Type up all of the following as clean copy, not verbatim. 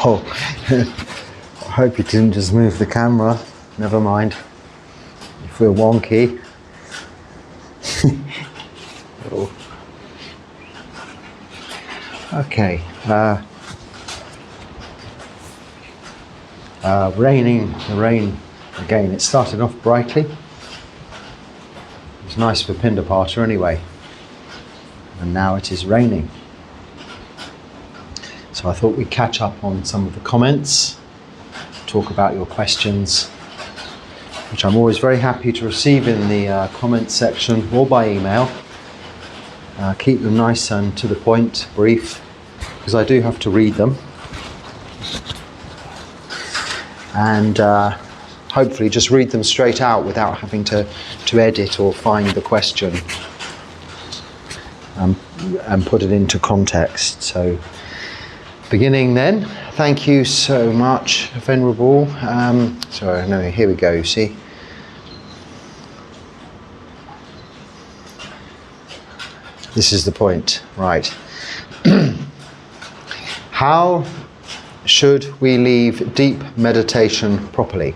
Oh, I hope you didn't just move the camera. Never mind. If we're wonky. Oh. Okay. Raining. The rain again. It started off brightly. It's nice for Pindapata anyway. And now it is raining. So I thought we'd catch up on some of the comments, talk about your questions, which I'm always very happy to receive in the comments section or by email. Keep them nice and to the point, brief, because I do have to read them. And hopefully just read them straight out without having to edit or find the question and put it into context. So beginning then, thank you so much, Venerable. Sorry, no, here we go, see. This is the point, right. How should we leave deep meditation properly?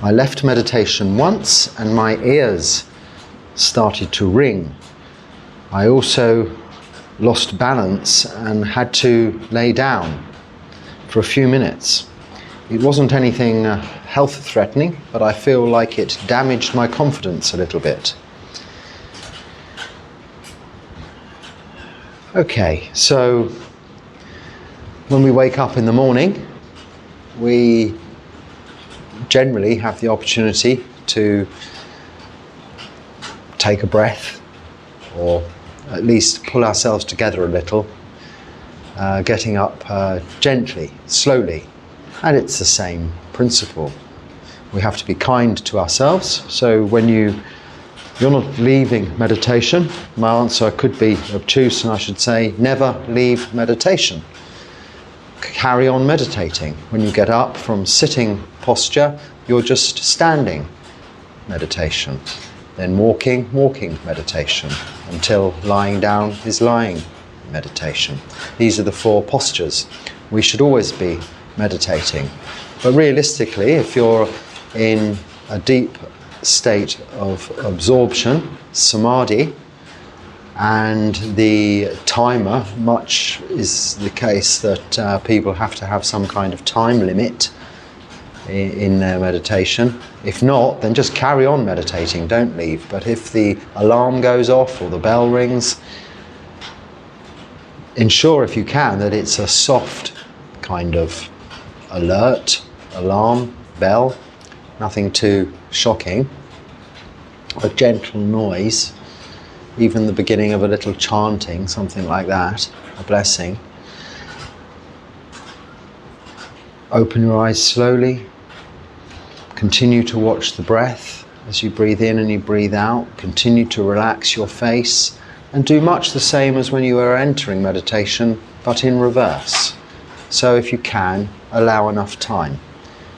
I left meditation once and my ears started to ring. I also lost balance and had to lay down for a few minutes. It wasn't anything health threatening, but I feel like it damaged my confidence a little bit. Okay, so when we wake up in the morning, we generally have the opportunity to take a breath, or at least pull ourselves together a little, getting up gently, slowly. And it's the same principle. We have to be kind to ourselves. So when you're not leaving meditation, my answer could be obtuse, and I should say never leave meditation. Carry on meditating. When you get up from sitting posture, you're just standing meditation. Then walking meditation, until lying down is lying meditation. These are the 4 postures. We should always be meditating. But realistically, if you're in a deep state of absorption, samadhi, and the timer, much is the case that people have to have some kind of time limit in their meditation. If not, then just carry on meditating, don't leave. But if the alarm goes off or the bell rings, ensure if you can that it's a soft kind of alert, alarm, bell, nothing too shocking, a gentle noise, even the beginning of a little chanting, something like that, a blessing. Open your eyes slowly. Continue to watch the breath as you breathe in and you breathe out. Continue to relax your face and do much the same as when you were entering meditation, but in reverse. So if you can, allow enough time.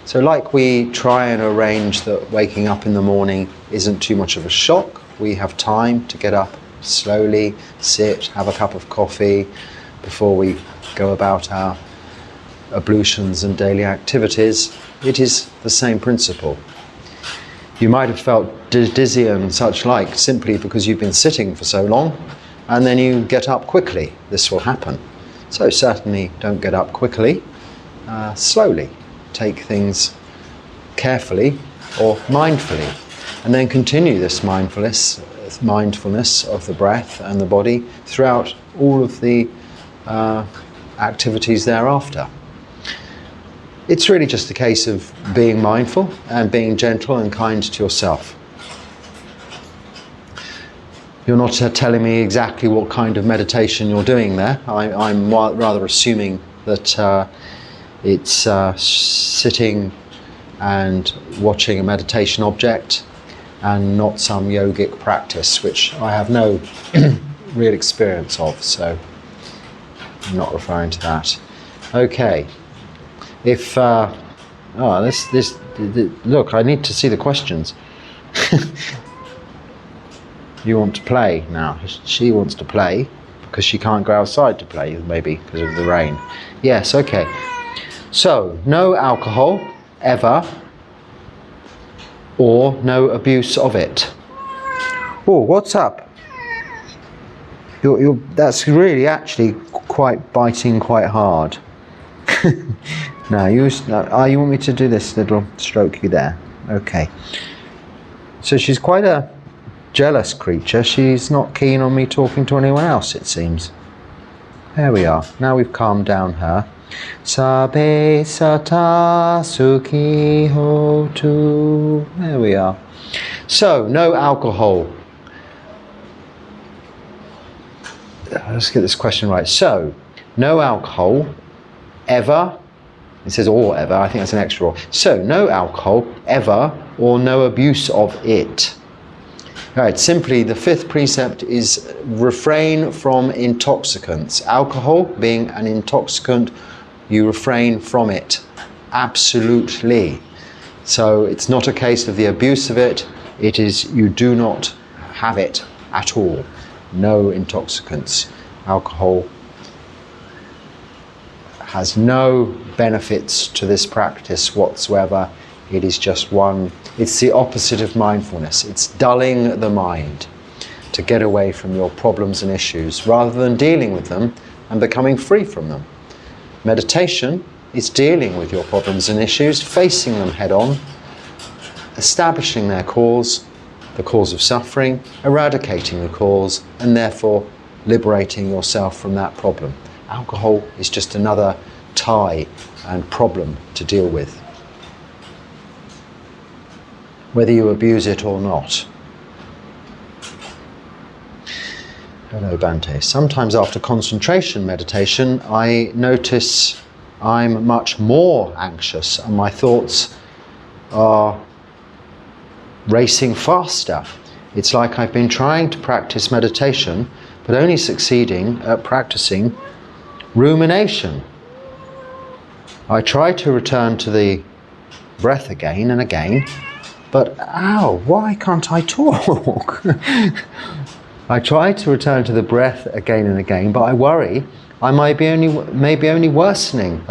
So like we try and arrange that waking up in the morning isn't too much of a shock, we have time to get up slowly, sit, have a cup of coffee before we go about our ablutions and daily activities. It is the same principle. You might have felt dizzy and such like simply because you've been sitting for so long, and then you get up quickly. This will happen. So certainly don't get up quickly. Slowly take things carefully or mindfully, and then continue this mindfulness of the breath and the body throughout all of the activities thereafter. It's really just a case of being mindful and being gentle and kind to yourself. You're not telling me exactly what kind of meditation you're doing there. I'm rather assuming that it's sitting and watching a meditation object and not some yogic practice, which I have no real experience of, so I'm not referring to that. Okay. If look, I need to see the questions. You want to play now. She wants to play. because she can't go outside to play, maybe because of the rain. Yes, okay. So, no alcohol, ever, or no abuse of it. Oh, what's up? That's really actually quite biting quite hard. No, you want me to do this little stroke you there? Okay. So she's quite a jealous creature. She's not keen on me talking to anyone else, it seems. There we are. Now we've calmed down her. Sabe sata sukhi hotu. There we are. So, no alcohol. Let's get this question right. So, no alcohol, ever. It says or ever, I think that's an extra or. So, no alcohol, ever, or no abuse of it. Right, simply the fifth precept is refrain from intoxicants. Alcohol being an intoxicant, you refrain from it. Absolutely. So it's not a case of the abuse of it, it is you do not have it at all. No intoxicants. Alcohol has no benefits to this practice whatsoever. It is just it's the opposite of mindfulness. It's dulling the mind to get away from your problems and issues rather than dealing with them and becoming free from them. Meditation is dealing with your problems and issues, facing them head on, establishing their cause, the cause of suffering, eradicating the cause, and therefore liberating yourself from that problem. Alcohol is just another tie and problem to deal with, whether you abuse it or not. Hello, Bhante. Sometimes after concentration meditation, I notice I'm much more anxious and my thoughts are racing faster. It's like I've been trying to practice meditation, but only succeeding at practicing rumination. I try to return to the breath again and again, but why can't I talk? I try to return to the breath again and again, but I worry I might be only worsening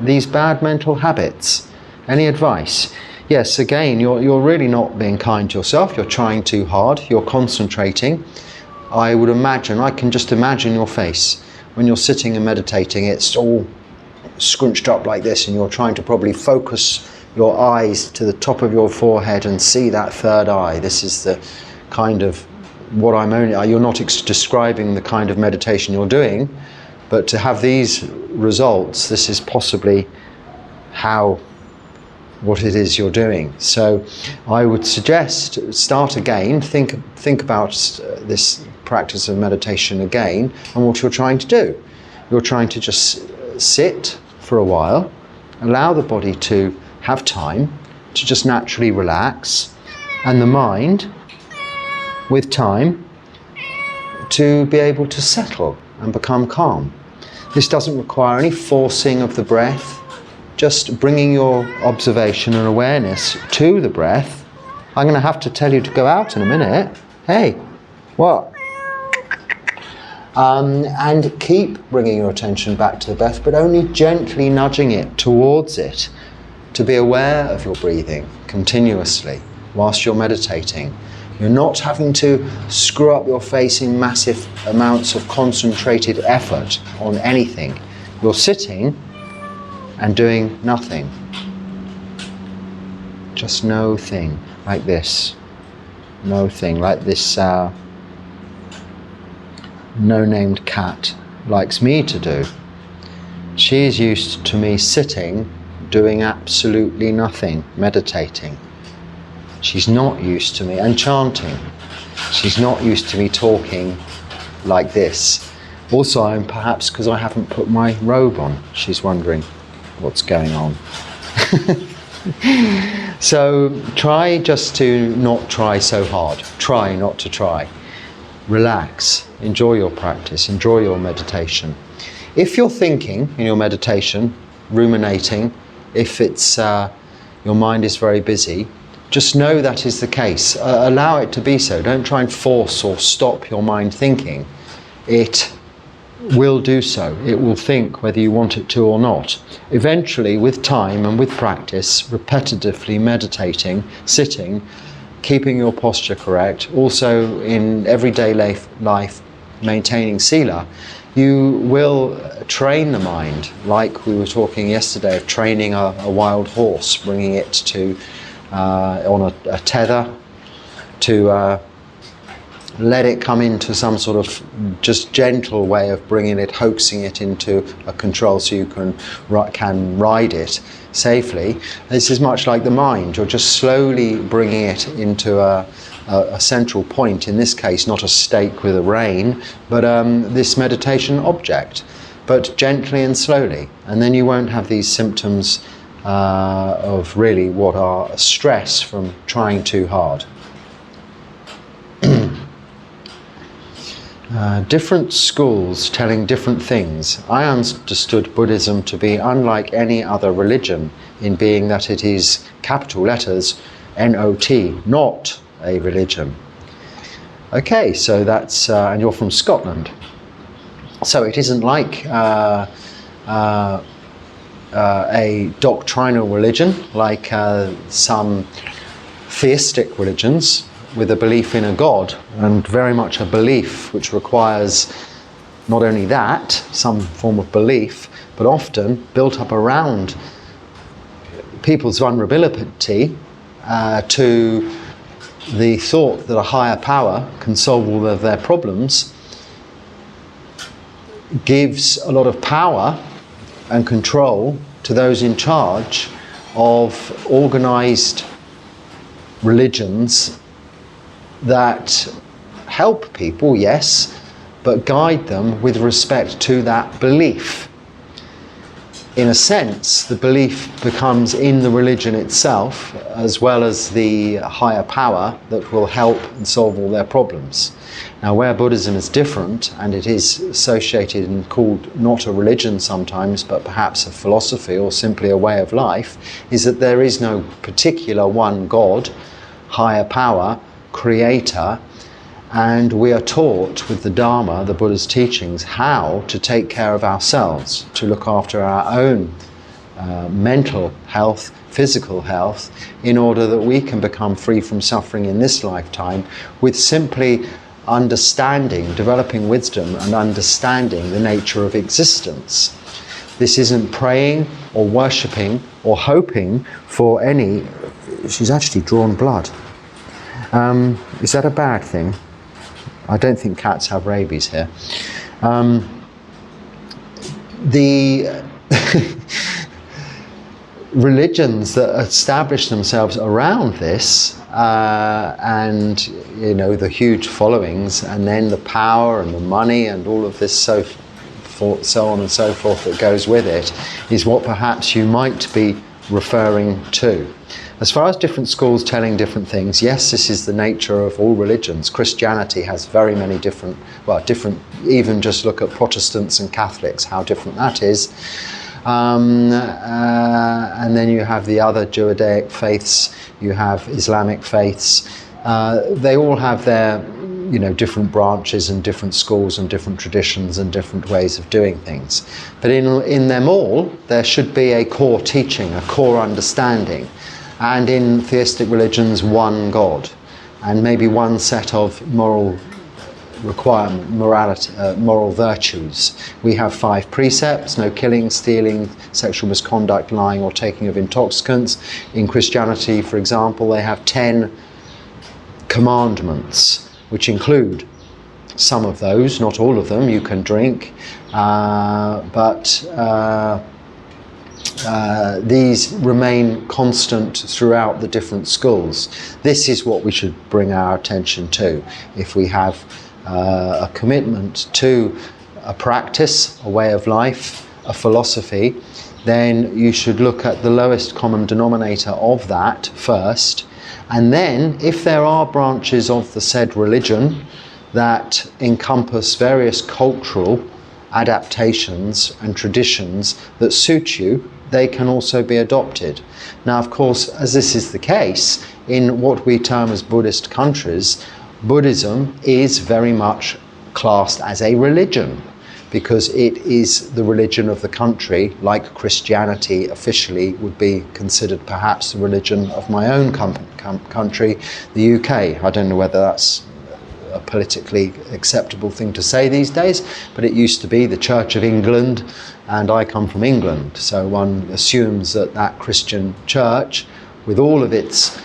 these bad mental habits. Any advice? Yes, again, you're really not being kind to yourself. You're trying too hard. You're concentrating. I can just imagine your face when you're sitting and meditating. It's all scrunched up like this, and you're trying to probably focus your eyes to the top of your forehead and see that third eye. This is the kind of you're not describing the kind of meditation you're doing, but to have these results, this is possibly what it is you're doing. So I would suggest start again, think about this practice of meditation again and what you're trying to do. You're trying to just sit for a while, allow the body to have time to just naturally relax, and the mind with time to be able to settle and become calm. This doesn't require any forcing of the breath, just bringing your observation and awareness to the breath. I'm going to have to tell you to go out in a minute. Hey, what? And keep bringing your attention back to the breath, but only gently nudging it towards it, to be aware of your breathing continuously whilst you're meditating. You're not having to screw up your face in massive amounts of concentrated effort on anything. You're sitting and doing nothing. Just no thing, like this. No thing, like this no-named cat likes me to do. She's used to me sitting, doing absolutely nothing, meditating. She's not used to me, and chanting. She's not used to me talking like this. Also, I'm perhaps because I haven't put my robe on. She's wondering what's going on. So try just to not try so hard. Try not to try. Relax. Enjoy your practice. Enjoy your meditation. If you're thinking in your meditation, ruminating, if it's your mind is very busy, just know that is the case. Allow it to be so. Don't try and force or stop your mind thinking. It will do so. It will think whether you want it to or not. Eventually, with time and with practice, repetitively meditating, sitting, keeping your posture correct, also in everyday life maintaining sila, you will train the mind, like we were talking yesterday of training a wild horse, bringing it to on a tether, to let it come into some sort of just gentle way of bringing it, coaxing it into a control so you can ride it safely. This is much like the mind. You're just slowly bringing it into a central point, in this case not a stake with a rein, but this meditation object, but gently and slowly, and then you won't have these symptoms of really what are stress from trying too hard. Different schools telling different things. I understood Buddhism to be unlike any other religion in being that it is, capital letters, N-O-T, not a religion. Okay, so that's, and you're from Scotland. So it isn't like a doctrinal religion like some theistic religions, with a belief in a God, and very much a belief which requires not only that, some form of belief, but often built up around people's vulnerability to the thought that a higher power can solve all of their problems, gives a lot of power and control to those in charge of organized religions that help people, yes, but guide them with respect to that belief. In a sense, the belief becomes in the religion itself, as well as the higher power that will help and solve all their problems. Now, where Buddhism is different, and it is associated and called not a religion sometimes, but perhaps a philosophy or simply a way of life, is that there is no particular one God, higher power, creator, and we are taught with the Dharma, the Buddha's teachings, how to take care of ourselves, to look after our own mental health, physical health, in order that we can become free from suffering in this lifetime with simply understanding, developing wisdom and understanding the nature of existence. This isn't praying or worshipping or hoping for any... She's actually drawn blood. Is that a bad thing? I don't think cats have rabies here. The religions that establish themselves around this and, you know, the huge followings, and then the power and the money and all of this so on and so forth that goes with it, is what perhaps you might be referring to. As far as different schools telling different things, yes, this is the nature of all religions. Christianity has very many different, even just look at Protestants and Catholics, how different that is. And then you have the other Judaic faiths, you have Islamic faiths. They all have their, different branches and different schools and different traditions and different ways of doing things. But in them all, there should be a core teaching, a core understanding. And in theistic religions, one God, and maybe one set of moral virtues. We have 5 precepts: no killing, stealing, sexual misconduct, lying or taking of intoxicants. In Christianity, for example, they have 10 commandments, which include some of those, not all of them. You can drink, but these remain constant throughout the different schools. This is what we should bring our attention to. If we have a commitment to a practice, a way of life, a philosophy, then you should look at the lowest common denominator of that first. And then, if there are branches of the said religion that encompass various cultural adaptations and traditions that suit you, they can also be adopted. Now, of course, as this is the case, in what we term as Buddhist countries, Buddhism is very much classed as a religion. because it is the religion of the country, like Christianity officially would be considered perhaps the religion of my own country, the UK. I don't know whether that's a politically acceptable thing to say these days, but it used to be the Church of England, and I come from England, so one assumes that that Christian church, with all of its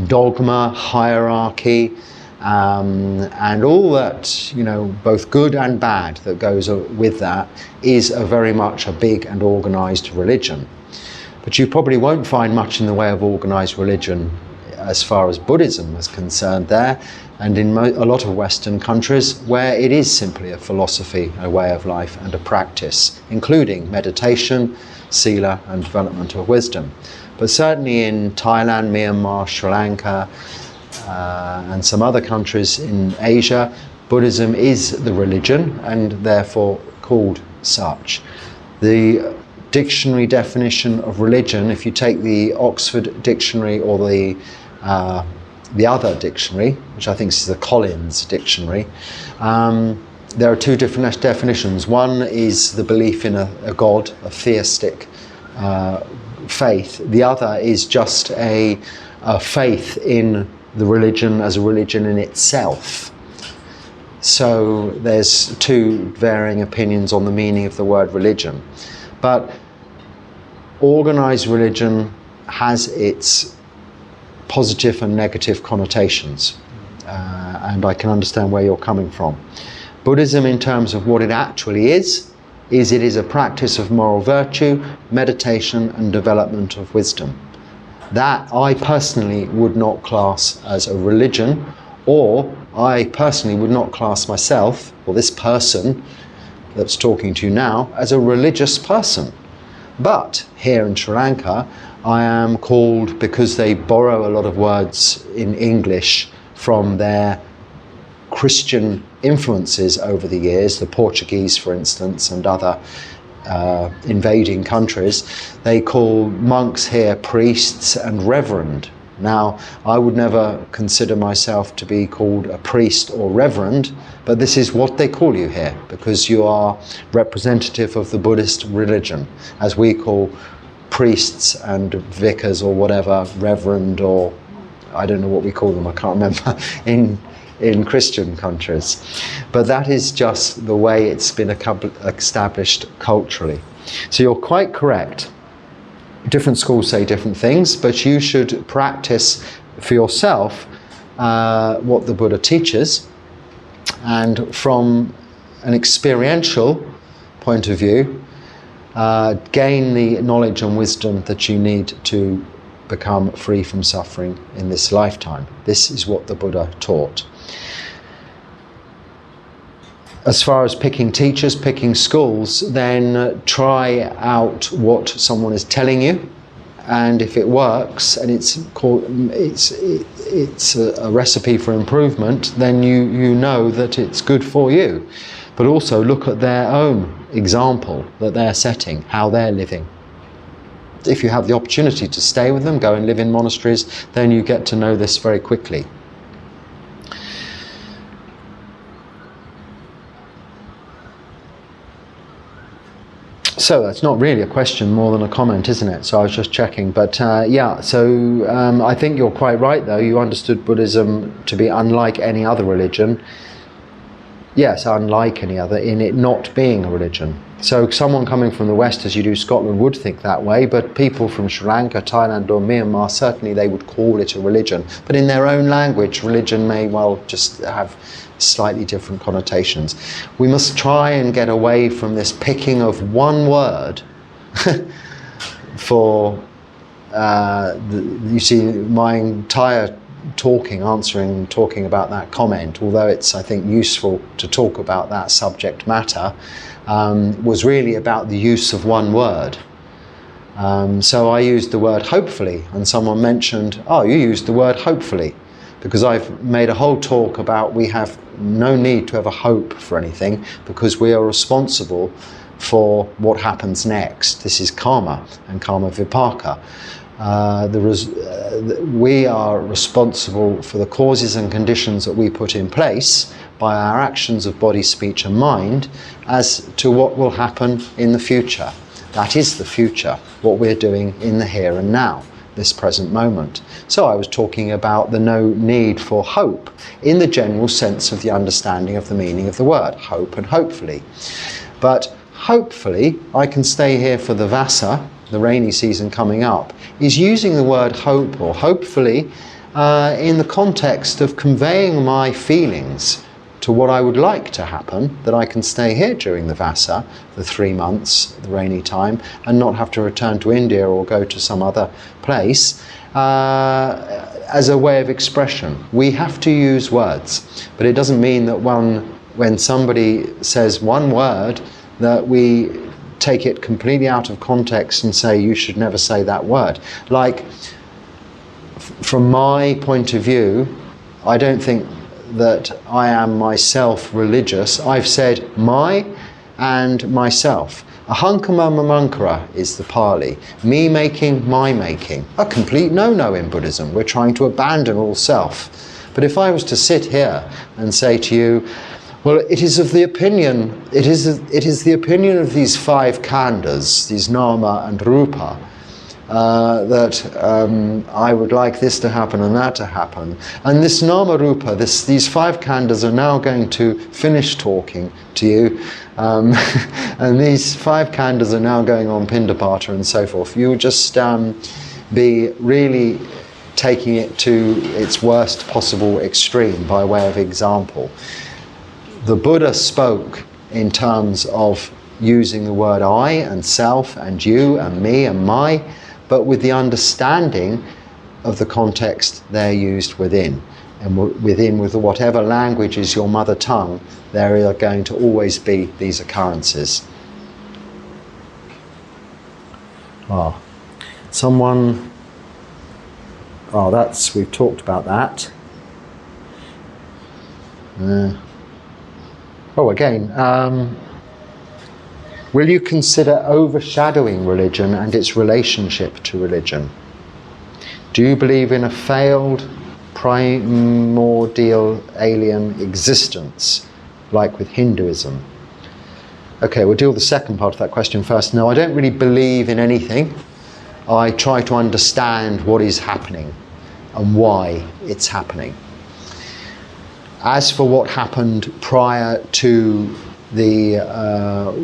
dogma, hierarchy, and all that, you know, both good and bad that goes with that, is very much a big and organised religion. But you probably won't find much in the way of organised religion as far as Buddhism is concerned there, and in a lot of Western countries where it is simply a philosophy, a way of life and a practice, including meditation, sila and development of wisdom. But certainly in Thailand, Myanmar, Sri Lanka, and some other countries in Asia, Buddhism is the religion and therefore called such. The dictionary definition of religion, if you take the Oxford Dictionary or the other dictionary, which I think is the Collins Dictionary, there are two different definitions. One is the belief in a god, a theistic faith. The other is just a faith in the religion as a religion in itself. So there's two varying opinions on the meaning of the word religion. But organised religion has its positive and negative connotations, and I can understand where you're coming from. Buddhism, in terms of what it actually is it is a practice of moral virtue, meditation and development of wisdom. That I personally would not class as a religion, or I personally would not class myself, or this person that's talking to you now, as a religious person. But here in Sri Lanka, I am called, because they borrow a lot of words in English from their Christian influences over the years, the Portuguese, for instance, and other invading countries. They call monks here priests and reverend. Now, I would never consider myself to be called a priest or reverend, but this is what they call you here, because you are representative of the Buddhist religion, as we call priests and vicars or whatever, reverend, or I don't know what we call them, I can't remember, in Christian countries. But that is just the way it's been established culturally. So you're quite correct. Different schools say different things, but you should practice for yourself what the Buddha teaches, and from an experiential point of view, gain the knowledge and wisdom that you need to become free from suffering in this lifetime. This is what the Buddha taught. As far as picking teachers, picking schools, then try out what someone is telling you, and if it works and it's a recipe for improvement, then you know that it's good for you. But also look at their own example that they're setting, how they're living. If you have the opportunity to stay with them, go and live in monasteries, then you get to know this very quickly. So that's not really a question, more than a comment, isn't it? So I was just checking. But yeah, so I think you're quite right, though. You understood Buddhism to be unlike any other religion. Yes, unlike any other, in it not being a religion. So someone coming from the West, as you do Scotland, would think that way, but people from Sri Lanka, Thailand or Myanmar, certainly they would call it a religion. But in their own language, religion may well just have slightly different connotations. We must try and get away from this picking of one word for, you see, my entire talking about that comment, although it's, I think, useful to talk about that subject matter, was really about the use of one word. So I used the word hopefully, and someone mentioned, oh, you used the word hopefully, because I've made a whole talk about we have no need to have a hope for anything, because we are responsible for what happens next. This is karma and karma vipaka. We are responsible for the causes and conditions that we put in place, by our actions of body, speech and mind as to what will happen in the future. That is the future, what we're doing in the here and now, this present moment. So I was talking about the no need for hope in the general sense of the understanding of the meaning of the word, hope and hopefully. But hopefully I can stay here for the Vasa, the rainy season coming up, is using the word hope or hopefully in the context of conveying my feelings to what I would like to happen, that I can stay here during the Vasa, the 3 months, the rainy time, and not have to return to India or go to some other place, as a way of expression. We have to use words, but it doesn't mean that when somebody says one word, that we take it completely out of context and say you should never say that word. Like, from my point of view, I don't think that I am myself religious. I've said my and myself. Ahankama mamankara is the Pali. Me making, my making. A complete no-no in Buddhism. We're trying to abandon all self. But if I was to sit here and say to you, well, it is the opinion of these 5 khandhas, these nama and rupa, that I would like this to happen and that to happen. And this nama rupa, these 5 khandhas are now going to finish talking to you. And these 5 khandhas are now going on pindapata and so forth. You would just be really taking it to its worst possible extreme by way of example. The Buddha spoke in terms of using the word I and self and you and me and my, but with the understanding of the context they're used within. And within, with whatever language is your mother tongue, there are going to always be these occurrences. We've talked about that. Will you consider overshadowing religion and its relationship to religion? Do you believe in a failed primordial alien existence, like with Hinduism? Okay, we'll deal with the second part of that question first. No, I don't really believe in anything. I try to understand what is happening and why it's happening. As for what happened prior to the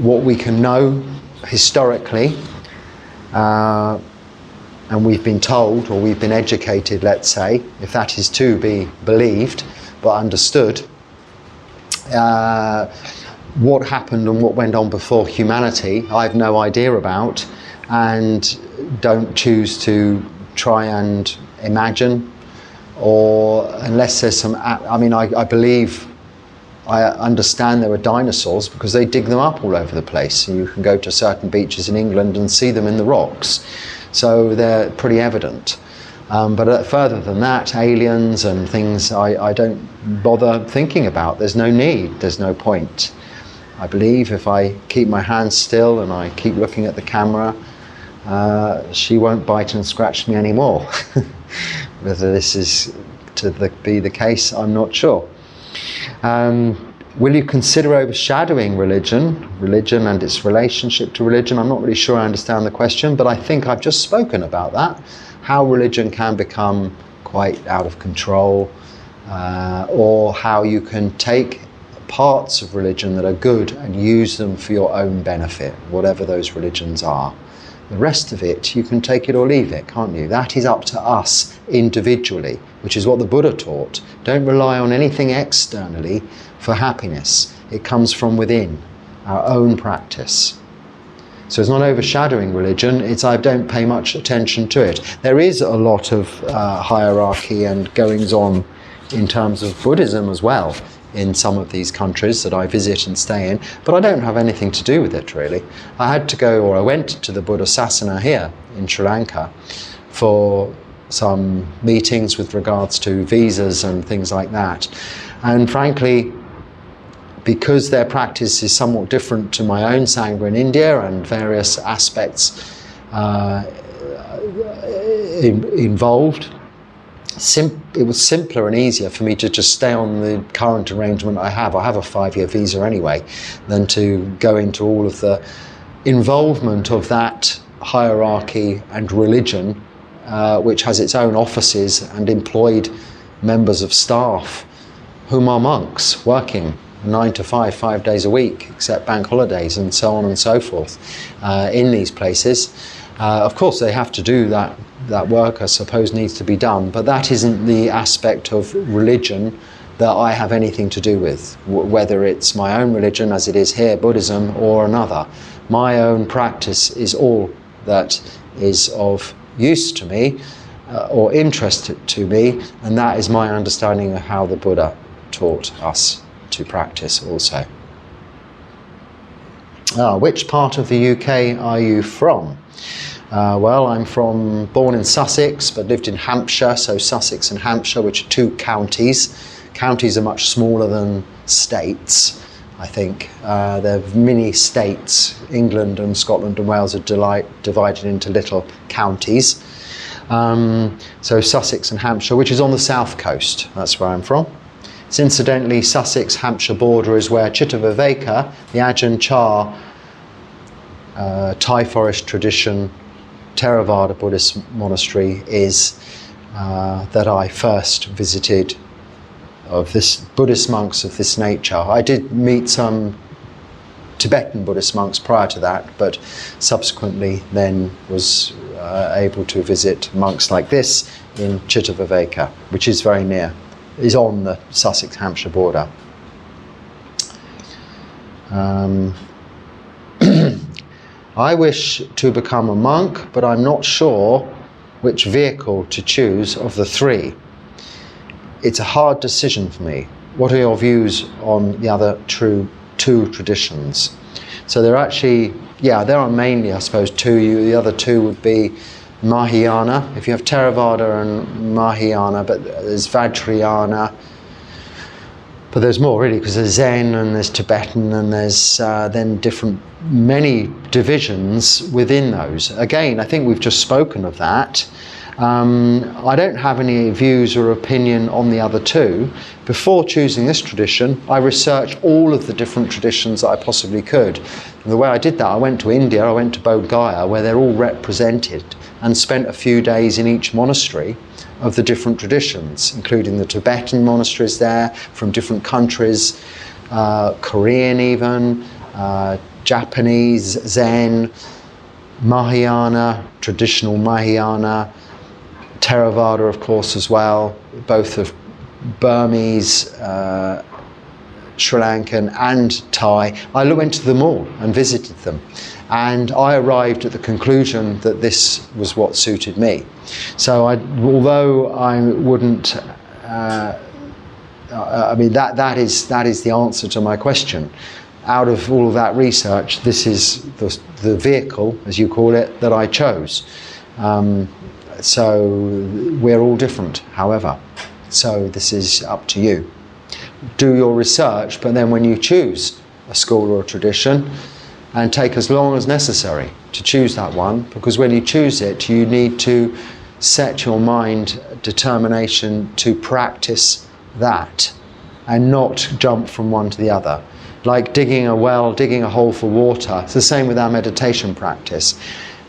what we can know historically, and we've been told, or we've been educated, let's say, if that is to be believed but understood, what happened and what went on before humanity, I have no idea about, and don't choose to try and imagine, or unless there's some, I believe, I understand there were dinosaurs because they dig them up all over the place. You can go to certain beaches in England and see them in the rocks. So they're pretty evident. But further than that, aliens and things I don't bother thinking about. There's no need, there's no point. I believe if I keep my hands still and I keep looking at the camera, she won't bite and scratch me anymore. Whether this is to be the case, I'm not sure. Will you consider overshadowing religion and its relationship to religion? I'm not really sure I understand the question, but I think I've just spoken about that. How religion can become quite out of control, or how you can take parts of religion that are good and use them for your own benefit, whatever those religions are. The rest of it, you can take it or leave it, can't you? That is up to us individually, which is what the Buddha taught. Don't rely on anything externally for happiness. It comes from within, our own practice. So it's not overshadowing religion, it's I don't pay much attention to it. There is a lot of hierarchy and goings on in terms of Buddhism as well in some of these countries that I visit and stay in, but I don't have anything to do with it really. I went to the Buddha Sasana here in Sri Lanka for some meetings with regards to visas and things like that. And frankly, because their practice is somewhat different to my own Sangha in India and various aspects involved, it was simpler and easier for me to just stay on the current arrangement I have. I have a 5-year visa anyway, than to go into all of the involvement of that hierarchy and religion, which has its own offices and employed members of staff whom are monks working 9 to 5, 5 days a week, except bank holidays and so on and so forth, in these places. Of course, they have to do that work, I suppose, needs to be done, but that isn't the aspect of religion that I have anything to do with, whether it's my own religion, as it is here, Buddhism, or another. My own practice is all that is of use to me, or interest to me, and that is my understanding of how the Buddha taught us to practice also. Which part of the UK are you from? Well, I'm born in Sussex, but lived in Hampshire, so Sussex and Hampshire, which are 2 counties. Counties are much smaller than states, I think. They're mini states. England and Scotland and Wales are divided into little counties. So Sussex and Hampshire, which is on the south coast, that's where I'm from. It's incidentally, Sussex-Hampshire border is where Chittaviveka, the Ajahn Chah Thai Forest tradition, Theravada Buddhist Monastery is, that I first visited, of this Buddhist monks of this nature. I did meet some Tibetan Buddhist monks prior to that, but subsequently then was able to visit monks like this in Chittaviveka, which is very near, is on the Sussex-Hampshire border. I wish to become a monk, but I'm not sure which vehicle to choose of the 3. It's a hard decision for me. What are your views on the other 2 traditions? So there are actually, there are mainly, I suppose, 2. The other 2 would be Mahayana. If you have Theravada and Mahayana, but there's Vajrayana. But there's more really, because there's Zen and there's Tibetan and there's then many divisions within those. Again, I think we've just spoken of that. I don't have any views or opinion on the other 2. Before choosing this tradition, I researched all of the different traditions that I possibly could. And the way I did that, I went to India, I went to Bodh Gaya, where they're all represented, and spent a few days in each monastery of the different traditions, including the Tibetan monasteries there, from different countries, Korean even, Japanese, Zen, Mahayana, traditional Mahayana, Theravada, of course, as well, both of Burmese, Sri Lankan and Thai. I went to them all and visited them, and I arrived at the conclusion that this was what suited me. So although I wouldn't, I mean, that is the answer to my question. Out of all of that research, this is the vehicle, as you call it, that I chose. So we're all different, however. So this is up to you. Do your research, but then when you choose a school or a tradition, and take as long as necessary to choose that one, because when you choose it, you need to set your mind determination to practice that and not jump from one to the other. Like digging a well, digging a hole for water, it's the same with our meditation practice.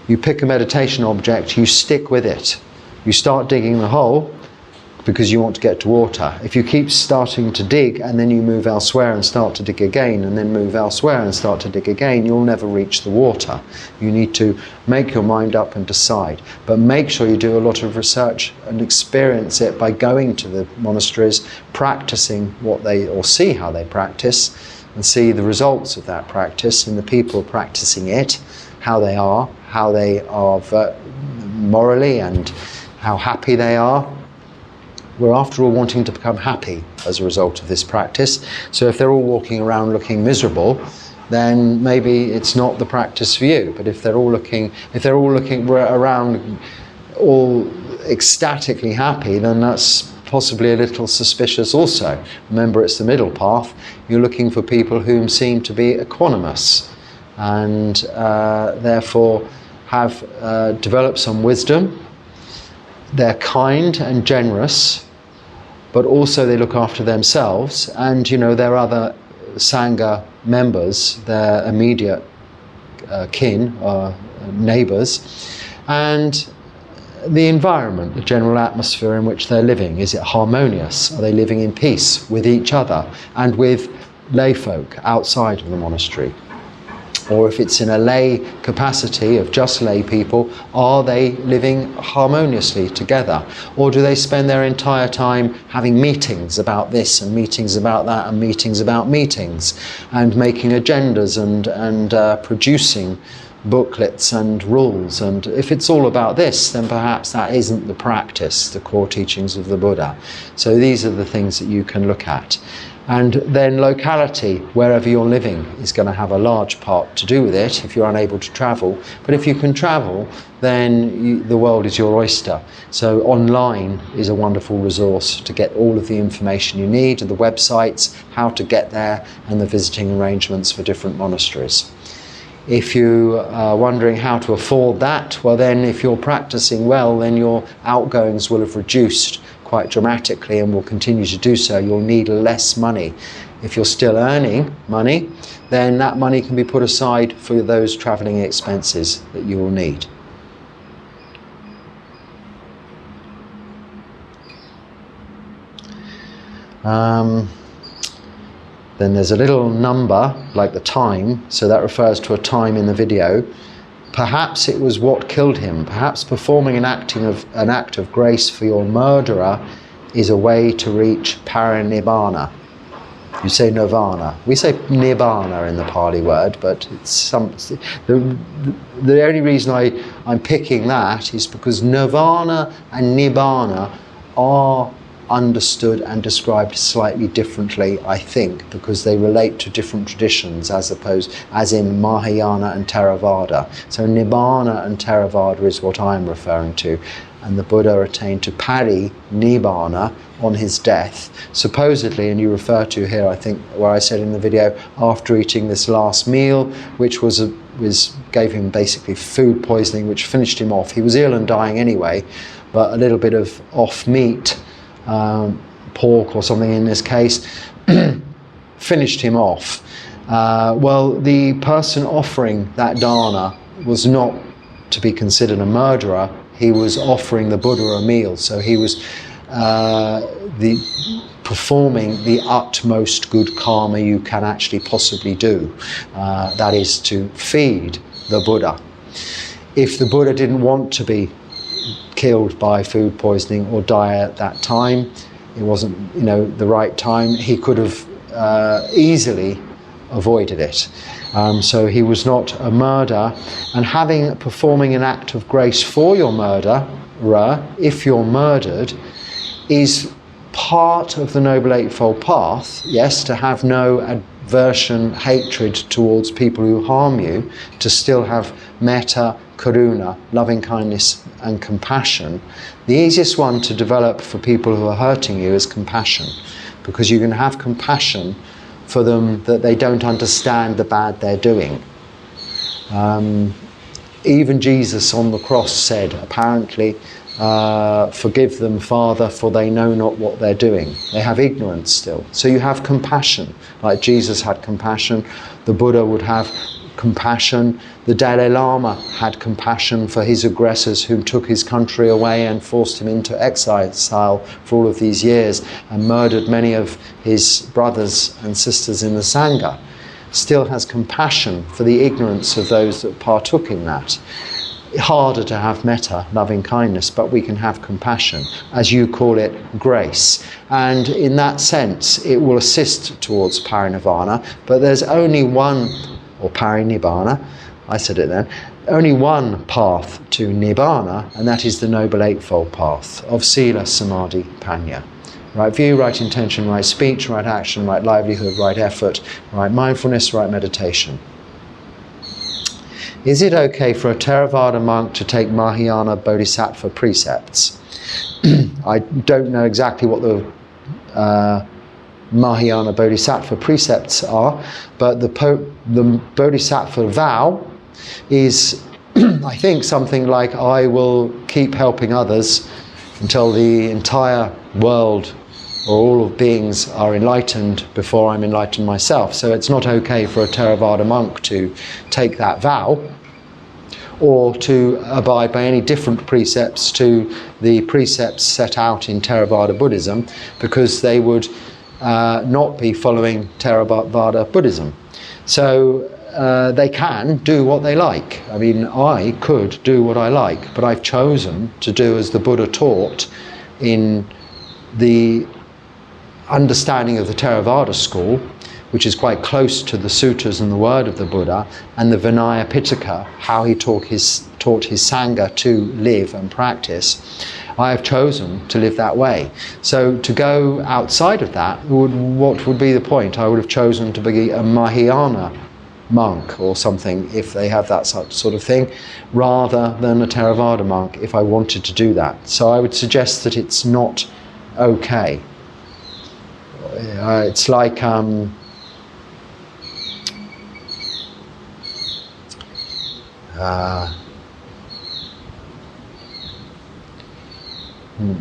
You pick a meditation object, you stick with it. You start digging the hole because you want to get to water. If you keep starting to dig and then you move elsewhere and start to dig again and then move elsewhere and start to dig again, you'll never reach the water. You need to make your mind up and decide. But make sure you do a lot of research and experience it by going to the monasteries, practicing or see how they practice, and see the results of that practice and the people practicing it, how they are morally and how happy they are. We're after all wanting to become happy as a result of this practice. So if they're all walking around looking miserable, then maybe it's not the practice for you. But if they're all looking around all ecstatically happy, then that's possibly a little suspicious also. Remember, it's the middle path. You're looking for people whom seem to be equanimous and therefore have developed some wisdom, they're kind and generous, but also they look after themselves, and their other Sangha members, their immediate kin or neighbours, and the environment, the general atmosphere in which they're living. Is it harmonious? Are they living in peace with each other and with lay folk outside of the monastery? Or if it's in a lay capacity of just lay people, are they living harmoniously together? Or do they spend their entire time having meetings about this and meetings about that and meetings about meetings and making agendas and producing booklets and rules? And if it's all about this, then perhaps that isn't the practice, the core teachings of the Buddha. So these are the things that you can look at. And then locality, wherever you're living, is going to have a large part to do with it if you're unable to travel. But if you can travel, then the world is your oyster. So online is a wonderful resource to get all of the information you need, and the websites, how to get there, and the visiting arrangements for different monasteries. If you are wondering how to afford that, well then if you're practicing well, then your outgoings will have reduced quite dramatically and will continue to do so. You'll need less money. If you're still earning money, then that money can be put aside for those travelling expenses that you will need. Then there's a little number, like the time, so that refers to a time in the video. Perhaps it was what killed him. Perhaps performing an act of grace for your murderer is a way to reach parinibbana. You say nirvana. We say nibbana in the Pali word, but it's the only reason I'm picking that is because nirvana and nibbana are understood and described slightly differently, I think, because they relate to different traditions as in Mahayana and Theravada. So Nibbana and Theravada is what I'm referring to, and the Buddha attained to Parinibbana on his death, supposedly, and you refer to here, I think, where I said in the video, after eating this last meal, which gave him basically food poisoning, which finished him off. He was ill and dying anyway, but a little bit of off meat, pork or something in this case, finished him off. Well, the person offering that dana was not to be considered a murderer. He was offering the Buddha a meal, so he was performing the utmost good karma you can actually possibly do. That is to feed the Buddha. If the Buddha didn't want to be killed by food poisoning or die at that time, it wasn't the right time, he could have easily avoided it. So he was not a murderer, and performing an act of grace for your murderer, if you're murdered, is part of the Noble Eightfold Path. Yes, to have no aversion, hatred towards people who harm you, to still have metta, karuna, loving kindness and compassion. The easiest one to develop for people who are hurting you is compassion, because you can have compassion for them that they don't understand the bad they're doing. Even Jesus on the cross said, apparently, forgive them, Father, for they know not what they're doing. They have ignorance still. So you have compassion, like Jesus had compassion. The Buddha would have compassion. The Dalai Lama had compassion for his aggressors who took his country away and forced him into exile for all of these years and murdered many of his brothers and sisters in the Sangha. Still has compassion for the ignorance of those that partook in that. Harder to have metta, loving kindness, but we can have compassion, as you call it, grace. And in that sense, it will assist towards parinirvana, but there's only one, or parinibbana, I said it then, only one path to nibbana, and that is the Noble Eightfold Path of sila, samadhi, panya. Right view, right intention, right speech, right action, right livelihood, right effort, right mindfulness, right meditation. Is it okay for a Theravada monk to take Mahayana Bodhisattva precepts? I don't know exactly what the Mahayana Bodhisattva precepts are, but the Bodhisattva vow is, I think, something like, I will keep helping others until the entire world or all of beings are enlightened before I'm enlightened myself. So it's not okay for a Theravada monk to take that vow or to abide by any different precepts to the precepts set out in Theravada Buddhism, because they would not be following Theravada Buddhism. So they can do what they like. I mean, I could do what I like, but I've chosen to do as the Buddha taught in the understanding of the Theravada school, which is quite close to the sutras and the word of the Buddha, and the Vinaya Pitaka, how he taught his Sangha to live and practice. I have chosen to live that way. So to go outside of that, what would be the point? I would have chosen to be a Mahayana monk or something, if they have that sort of thing, rather than a Theravada monk if I wanted to do that. So I would suggest that it's not okay. It's like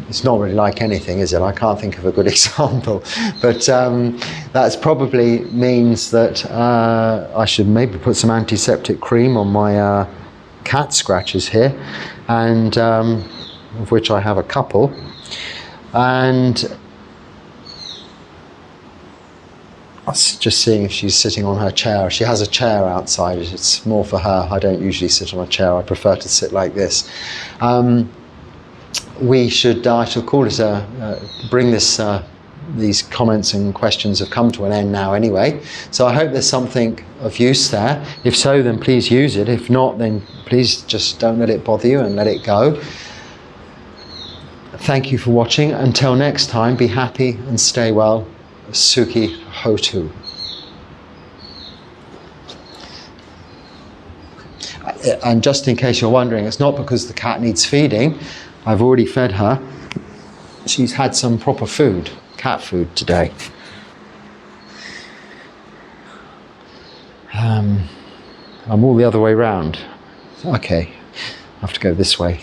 it's not really like anything, is it? I can't think of a good example, but that probably means that I should maybe put some antiseptic cream on my cat scratches here, and of which I have a couple, and I was just seeing if she's sitting on her chair. She has a chair outside. It's more for her. I don't usually sit on a chair. I prefer to sit like this. I shall call it these comments and questions have come to an end now anyway. So I hope there's something of use there. If so, then please use it. If not, then please just don't let it bother you and let it go. Thank you for watching. Until next time, be happy and stay well. Sukhi Hotu. And just in case you're wondering, it's not because the cat needs feeding. I've already fed her. She's had some proper food, cat food today. I'm all the other way round. Okay, I have to go this way.